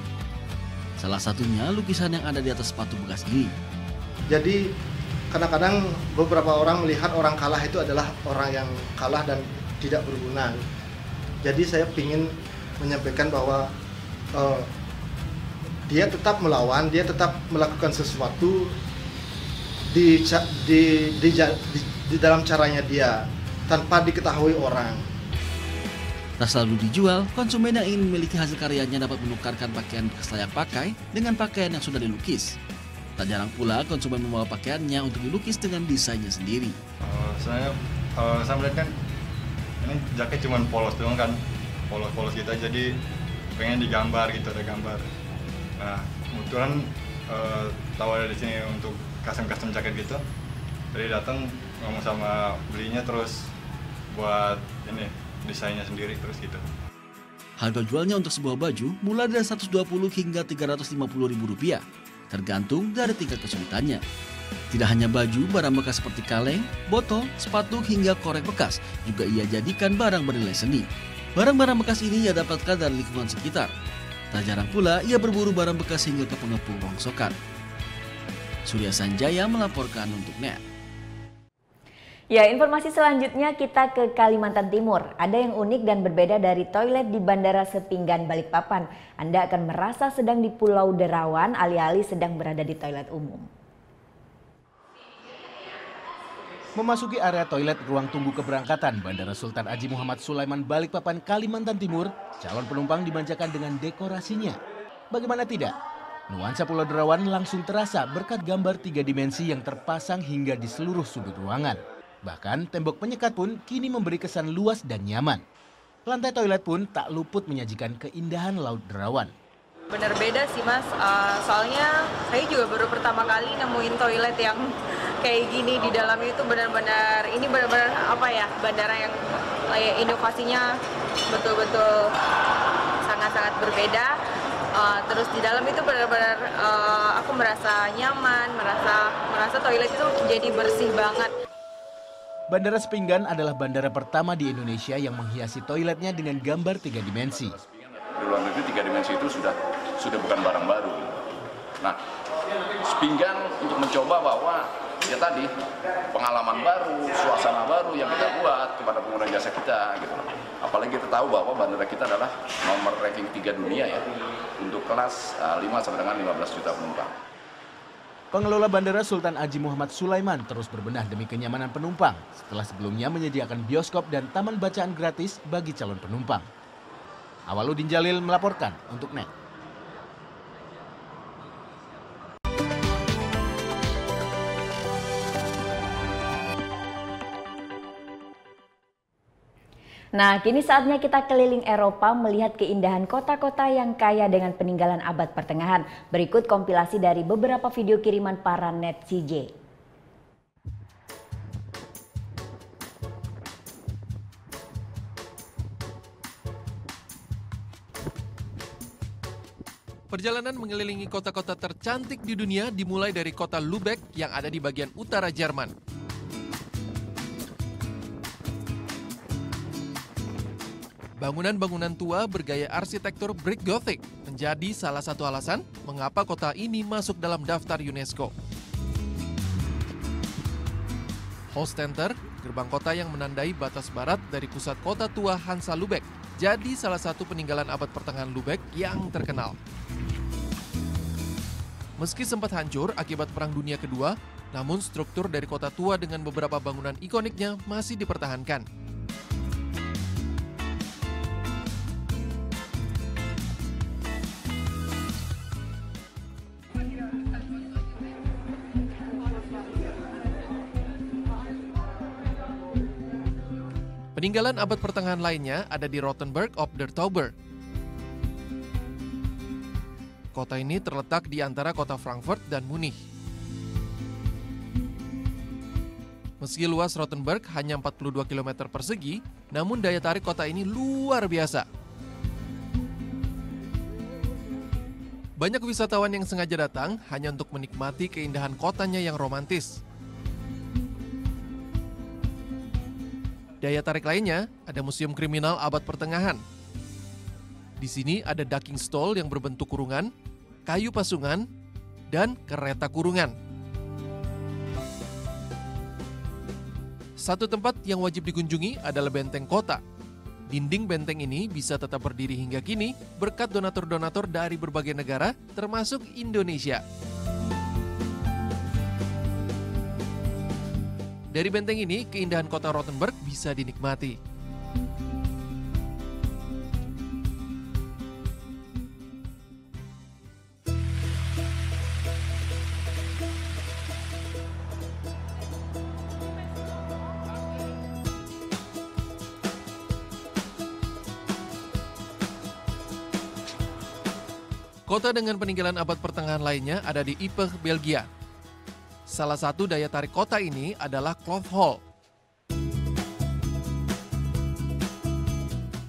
X: Salah satunya lukisan yang ada di atas sepatu bekas ini.
O: Jadi kadang-kadang beberapa orang melihat orang kalah itu adalah orang yang kalah dan tidak berguna. Jadi saya ingin menyampaikan bahwa dia tetap melawan, dia tetap melakukan sesuatu di dalam caranya dia tanpa diketahui orang.
X: Tak selalu dijual, konsumen yang ingin memiliki hasil karyanya dapat menukarkan pakaian bekas layak pakai dengan pakaian yang sudah dilukis. Tak jarang pula konsumen membawa pakaiannya untuk dilukis dengan desainnya sendiri.
P: Saya melihat kan ini jaket cuma polos doang kan, polos gitu, jadi pengen digambar gitu, ada gambar. Nah kebetulan tahu ada di sini untuk custom jaket gitu, jadi datang ngomong sama belinya terus buat ini desainnya sendiri terus gitu.
X: Harga jualnya untuk sebuah baju mulai dari 120 hingga 350 ribu rupiah, tergantung dari tingkat kesulitannya. Tidak hanya baju, barang bekas seperti kaleng, botol, sepatu hingga korek bekas juga ia jadikan barang bernilai seni. Barang-barang bekas ini ia dapatkan dari lingkungan sekitar. Tak jarang pula ia berburu barang bekas hingga ke pengepul rongsokan. Surya Sanjaya melaporkan untuk NET.
B: Ya, informasi selanjutnya kita ke Kalimantan Timur. Ada yang unik dan berbeda dari toilet di Bandara Sepinggan, Balikpapan. Anda akan merasa sedang di Pulau Derawan, alih-alih sedang berada di toilet umum.
X: Memasuki area toilet ruang tunggu keberangkatan Bandara Sultan Haji Muhammad Sulaiman, Balikpapan, Kalimantan Timur, calon penumpang dimanjakan dengan dekorasinya. Bagaimana tidak? Nuansa Pulau Derawan langsung terasa berkat gambar 3 dimensi yang terpasang hingga di seluruh sudut ruangan. Bahkan tembok penyekat pun kini memberi kesan luas dan nyaman. Lantai toilet pun tak luput menyajikan keindahan Laut Derawan.
Q: Bener beda sih mas, soalnya saya juga baru pertama kali nemuin toilet yang kayak gini. Di dalam itu benar-benar, ini benar-benar apa ya, bandara yang inovasinya betul-betul sangat-sangat berbeda. Terus di dalam itu benar-benar aku merasa nyaman, merasa toilet itu jadi bersih banget.
X: Bandara Sepinggan adalah bandara pertama di Indonesia yang menghiasi toiletnya dengan gambar 3 dimensi.
R: Di luar negeri 3 dimensi itu sudah bukan barang baru. Nah, Sepinggan untuk mencoba bahwa ya tadi pengalaman baru, suasana baru yang kita buat kepada pengguna jasa kita gitu. Apalagi kita tahu bahwa bandara kita adalah nomor ranking 3 dunia ya untuk kelas 5 sampai dengan 15 juta penumpang.
X: Pengelola Bandara Sultan Haji Muhammad Sulaiman terus berbenah demi kenyamanan penumpang setelah sebelumnya menyediakan bioskop dan taman bacaan gratis bagi calon penumpang. Awaludin Jalil melaporkan untuk NET.
B: Nah, kini saatnya kita keliling Eropa melihat keindahan kota-kota yang kaya dengan peninggalan abad pertengahan. Berikut kompilasi dari beberapa video kiriman para netizen.
F: Perjalanan mengelilingi kota-kota tercantik di dunia dimulai dari kota Lübeck yang ada di bagian utara Jerman. Bangunan-bangunan tua bergaya arsitektur brick Gothic menjadi salah satu alasan mengapa kota ini masuk dalam daftar UNESCO. Holstetter, gerbang kota yang menandai batas barat dari pusat kota tua Hansa Lübeck, jadi salah satu peninggalan abad pertengahan Lübeck yang terkenal. Meski sempat hancur akibat Perang Dunia Kedua, namun struktur dari kota tua dengan beberapa bangunan ikoniknya masih dipertahankan. Peninggalan abad pertengahan lainnya ada di Rothenburg op der Tauber. Kota ini terletak di antara kota Frankfurt dan Munich. Meski luas Rothenburg hanya 42 km persegi, namun daya tarik kota ini luar biasa. Banyak wisatawan yang sengaja datang hanya untuk menikmati keindahan kotanya yang romantis. Daya tarik lainnya ada museum kriminal abad pertengahan. Di sini ada ducking stall yang berbentuk kurungan, kayu pasungan, dan kereta kurungan. Satu tempat yang wajib dikunjungi adalah benteng kota. Dinding benteng ini bisa tetap berdiri hingga kini berkat donatur-donatur dari berbagai negara, termasuk Indonesia. Dari benteng ini, keindahan kota Rothenburg bisa dinikmati. Kota dengan peninggalan abad pertengahan lainnya ada di Ieper, Belgia. Salah satu daya tarik kota ini adalah Cloth Hall.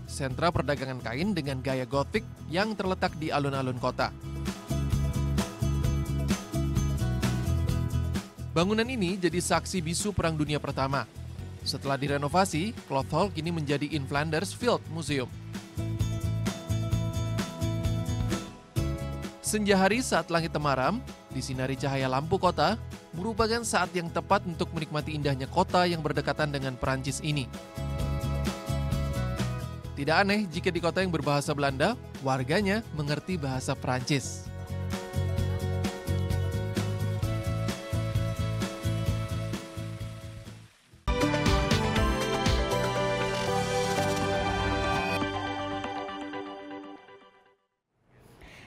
F: Sentra perdagangan kain dengan gaya gotik yang terletak di alun-alun kota. Bangunan ini jadi saksi bisu Perang Dunia Pertama. Setelah direnovasi, Cloth Hall kini menjadi In Flanders Field Museum. Senja hari saat langit temaram, disinari cahaya lampu kota, merupakan saat yang tepat untuk menikmati indahnya kota yang berdekatan dengan Perancis ini. Tidak aneh jika di kota yang berbahasa Belanda, warganya mengerti bahasa Perancis.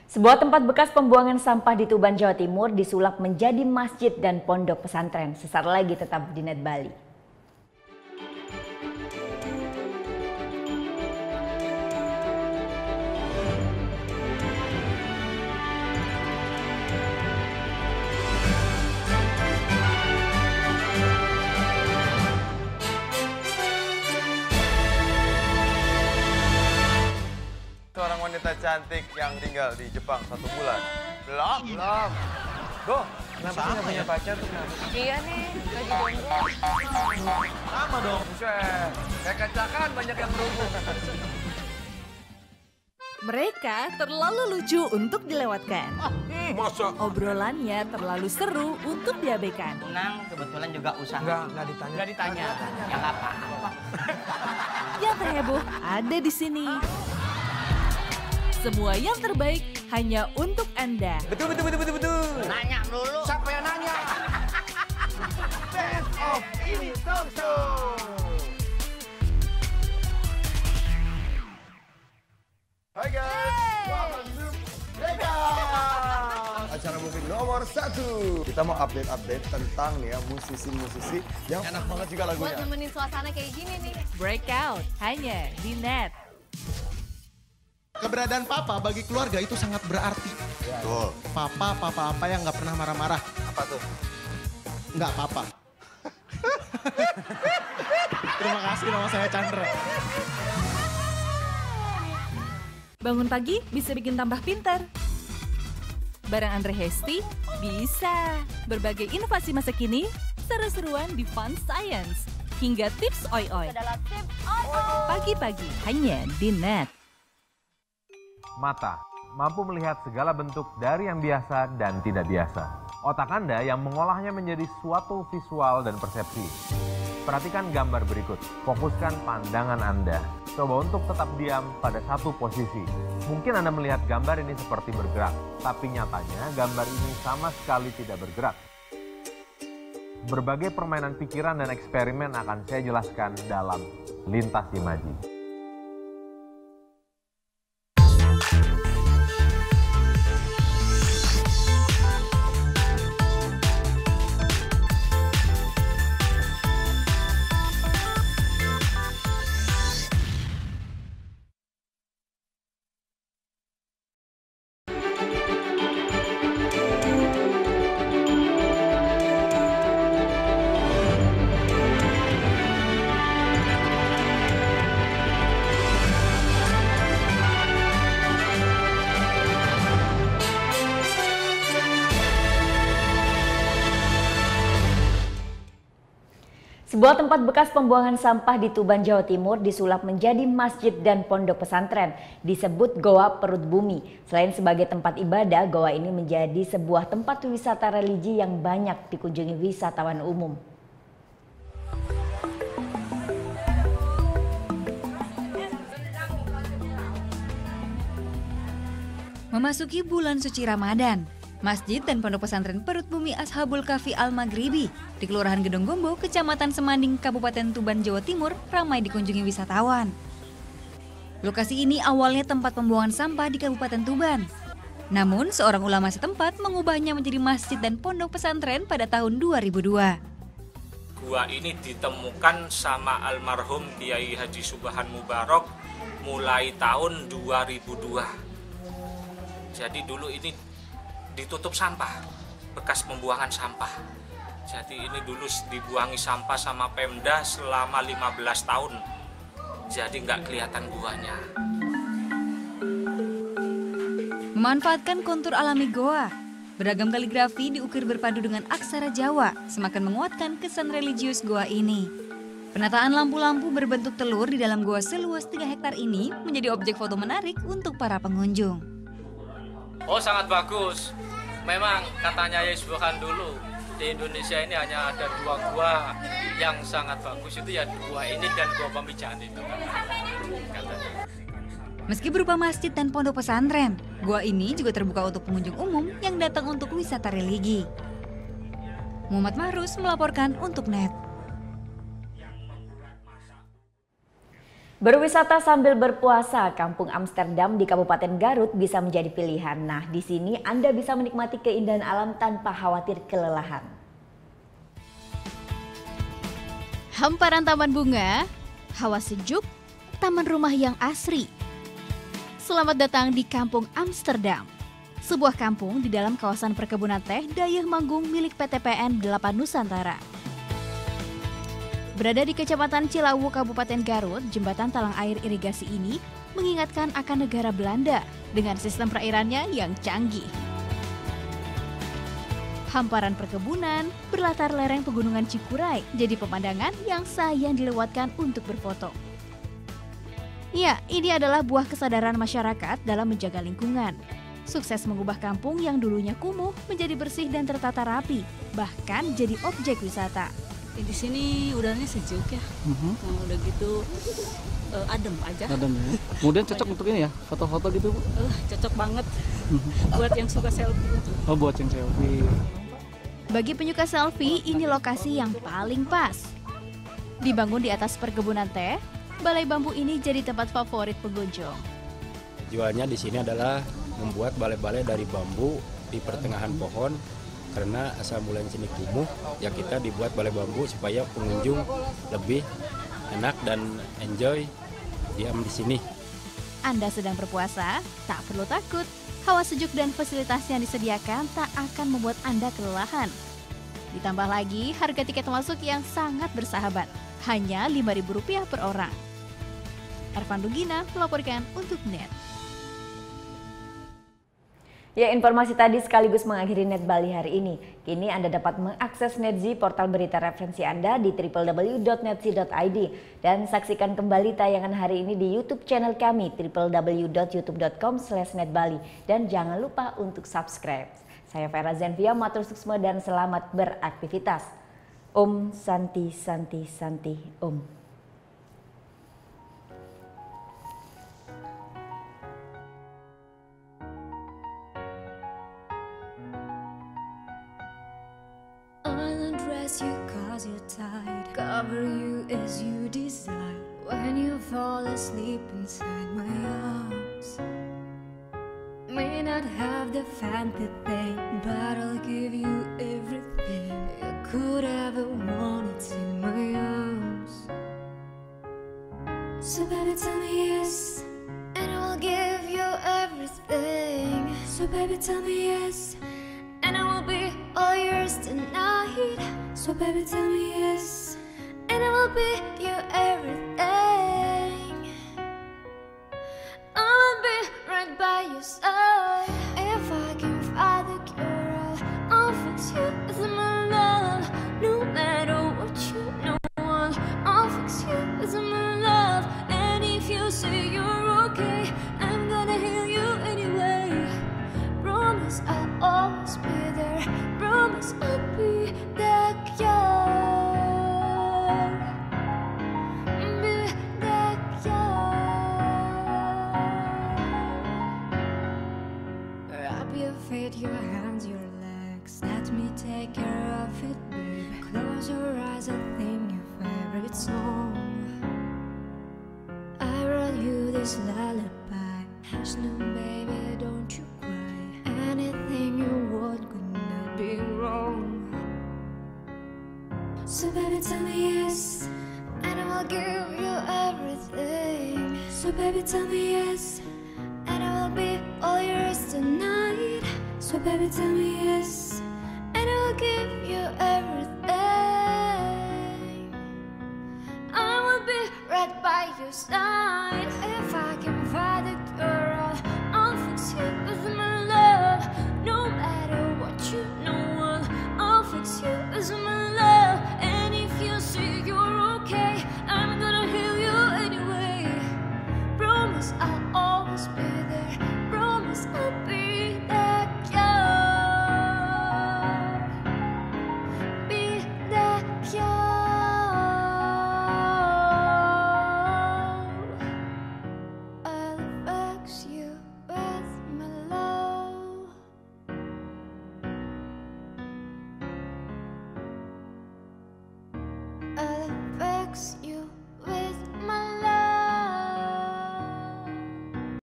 B: Sebuah tempat bekas pembuangan sampah di Tuban, Jawa Timur disulap menjadi masjid dan pondok pesantren. Sesaat lagi tetap di Net Bali.
K: Seorang wanita cantik yang tinggal di Jepang 1 bulan. Belum. Go, kenapa sih nggak punya pacar tuh?
Q: Iya nih, lagi jomblo.
K: Sama dong. Buset, kayak kacakan banyak yang berhubung.
E: Mereka terlalu lucu untuk dilewatkan.
D: Masa?
E: Obrolannya terlalu seru untuk diabaikan.
H: Nang kebetulan juga usaha.
D: Nggak ditanya.
H: Nggak ditanya. Ya nggak apa-apa.
E: Yang terheboh ada di sini. Semua yang terbaik hanya untuk Anda.
K: Betul.
H: Nanya dulu.
D: Siapa yang nanya? Best of Ini Talk Show. Hai guys, welcome to Vegas. Acara musik nomor 1. Kita mau update tentang nih ya musisi-musisi yang enak banget juga lagunya.
S: Buat nemenin suasana kayak gini nih.
E: Breakout hanya di Net.
M: Keberadaan papa bagi keluarga itu sangat berarti.
D: Betul.
M: Papa yang nggak pernah marah-marah.
D: Apa tuh?
M: Nggak papa. Terima kasih, nama saya Chandra.
E: Bangun pagi bisa bikin tambah pintar. Bareng Andre Hesti bisa. Berbagai inovasi masa kini, seru-seruan di Fun Science. Hingga tips oi-oi. Pagi-pagi hanya di Net.
N: Mata mampu melihat segala bentuk dari yang biasa dan tidak biasa. Otak Anda yang mengolahnya menjadi suatu visual dan persepsi. Perhatikan gambar berikut. Fokuskan pandangan Anda. Coba untuk tetap diam pada satu posisi. Mungkin Anda melihat gambar ini seperti bergerak, tapi nyatanya gambar ini sama sekali tidak bergerak. Berbagai permainan pikiran dan eksperimen akan saya jelaskan dalam Lintas Imaji.
B: Sebuah tempat bekas pembuangan sampah di Tuban, Jawa Timur disulap menjadi masjid dan pondok pesantren, disebut Goa Perut Bumi. Selain sebagai tempat ibadah, goa ini menjadi sebuah tempat wisata religi yang banyak dikunjungi wisatawan umum.
A: Memasuki bulan suci Ramadan, Masjid dan Pondok Pesantren Perut Bumi Ashabul Kahfi Al-Maghribi di Kelurahan Gedong Gombo, Kecamatan Semanding, Kabupaten Tuban, Jawa Timur ramai dikunjungi wisatawan. Lokasi ini awalnya tempat pembuangan sampah di Kabupaten Tuban. Namun, seorang ulama setempat mengubahnya menjadi masjid dan pondok pesantren pada tahun 2002.
G: Gua ini ditemukan sama almarhum Kiai Haji Subhan Mubarok mulai tahun 2002. Jadi dulu ini ditutup sampah, bekas pembuangan sampah. Jadi ini dulu dibuangi sampah sama Pemda selama 15 tahun. Jadi nggak kelihatan guanya.
A: Memanfaatkan kontur alami goa, beragam kaligrafi diukir berpadu dengan aksara Jawa, semakin menguatkan kesan religius goa ini. Penataan lampu-lampu berbentuk telur di dalam goa seluas 3 hektar ini menjadi objek foto menarik untuk para pengunjung.
G: Oh, sangat bagus. Memang katanya Yesus Tuhan dulu di Indonesia ini hanya ada 2 gua yang sangat bagus, itu ya gua ini dan gua Pamijahan itu katanya.
A: Meski berupa masjid dan pondok pesantren, gua ini juga terbuka untuk pengunjung umum yang datang untuk wisata religi. Muhammad Mahrus melaporkan untuk Net.
B: Berwisata sambil berpuasa, Kampung Amsterdam di Kabupaten Garut bisa menjadi pilihan. Nah, di sini Anda bisa menikmati keindahan alam tanpa khawatir kelelahan.
I: Hamparan taman bunga, hawa sejuk, taman rumah yang asri. Selamat datang di Kampung Amsterdam, sebuah kampung di dalam kawasan perkebunan teh Dayeuh Manggung milik PT PN 8 Nusantara. Berada di Kecamatan Cilawu, Kabupaten Garut, jembatan talang air irigasi ini mengingatkan akan negara Belanda dengan sistem perairannya yang canggih. Hamparan perkebunan berlatar lereng pegunungan Cikuray jadi pemandangan yang sayang dilewatkan untuk berfoto. Ya, ini adalah buah kesadaran masyarakat dalam menjaga lingkungan. Sukses mengubah kampung yang dulunya kumuh menjadi bersih dan tertata rapi, bahkan jadi objek wisata.
J: Di sini udaranya sejuk ya, nah, udah gitu adem aja.
T: Adem ya. Kemudian cocok untuk ini ya, foto-foto gitu Bu?
J: Cocok banget buat yang suka selfie.
T: Oh, buat yang selfie.
I: Bagi penyuka selfie, ini lokasi yang paling pas. Dibangun di atas perkebunan teh, balai bambu ini jadi tempat favorit pengunjung.
Z: Tujuannya di sini adalah membuat balai-balai dari bambu di pertengahan pohon. Karena asal mulanya sini kumuh, ya kita dibuat balai bambu supaya pengunjung lebih enak dan enjoy diam di sini.
I: Anda sedang berpuasa? Tak perlu takut. Hawa sejuk dan fasilitas yang disediakan tak akan membuat Anda kelelahan. Ditambah lagi harga tiket masuk yang sangat bersahabat, hanya Rp5.000 per orang. Ervan Dugina melaporkan untuk NET.
B: Ya, informasi tadi sekaligus mengakhiri Net Bali hari ini. Kini Anda dapat mengakses NetZ, portal berita referensi Anda di www.netz.id dan saksikan kembali tayangan hari ini di YouTube channel kami www.youtube.com/netbali dan jangan lupa untuk subscribe. Saya Vera Zenvia, matur suksma dan selamat beraktivitas. Om Santi Santi Santi Om.
C: You cause you're tired, cover you as you desire. When you fall asleep inside my arms, may not have the fancy thing, but I'll give you everything you could ever want. It's in my arms. So baby tell me yes, and I will give you everything. So baby tell me yes, and I will be all yours tonight. So baby tell me yes, and I will be your everything. I will be right by your side. If I can find the cure, I'll fix you with my love. No matter what you know, I'll fix you with my love. And if you say you're okay, I'm gonna heal you anyway. Promise I'll always be there. Promise I'll be the cure. Be the cure. Wrap your feet, your hands, your legs. Let me take care of it, babe. Close your eyes and sing your favorite song. I wrote you this lullaby. Hush now, baby, don't you cry. Anything you want could not be wrong. So baby tell me yes, and I will give you everything. So baby tell me yes, and I will be all yours tonight. So baby tell me yes, and I will give you everything. I will be right by your side.